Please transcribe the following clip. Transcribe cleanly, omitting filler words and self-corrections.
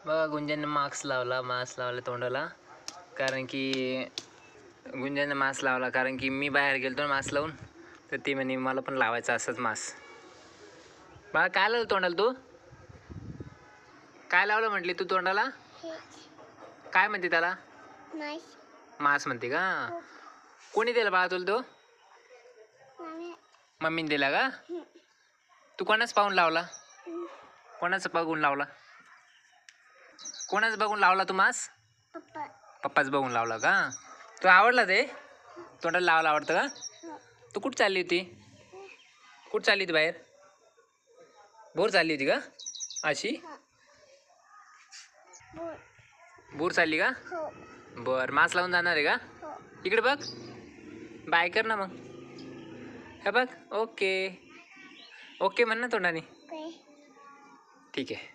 बघा गुंजनने मास्क लावला तोंडाला, कारण की गुंजनने मास्क लावला कारण की मी बाहेर गेलतो ना मास्क लावून, तर ती म्हणे मला पण लावायचं असंच मास्क. बघा काय लावलं तोंडाला तू? काय लावलं म्हटली तू तोंडाला? काय म्हणते त्याला? मास्क म्हणते का? कोणी दिला बाळा तुला तो? मम्मीने दिला का? तू कोणाच पाहून लावला? कोणाचं बघून लावला? कोणाच बघून लावला तू मास्क? पप्पाच बघून लावला का? तू आवडला ते तोंडाला लावायला आवडतं का? तू कुठं चालली होती? कुठं चालली होती बाहेर? बोर चालली होती का अशी? बोर चालली का? बर मास्क लावून जाणार आहे का? इकडे बघ, बाय कर ना मग. हे बघ, ओके ओके म्हण ना तोंडाने. ठीक आहे.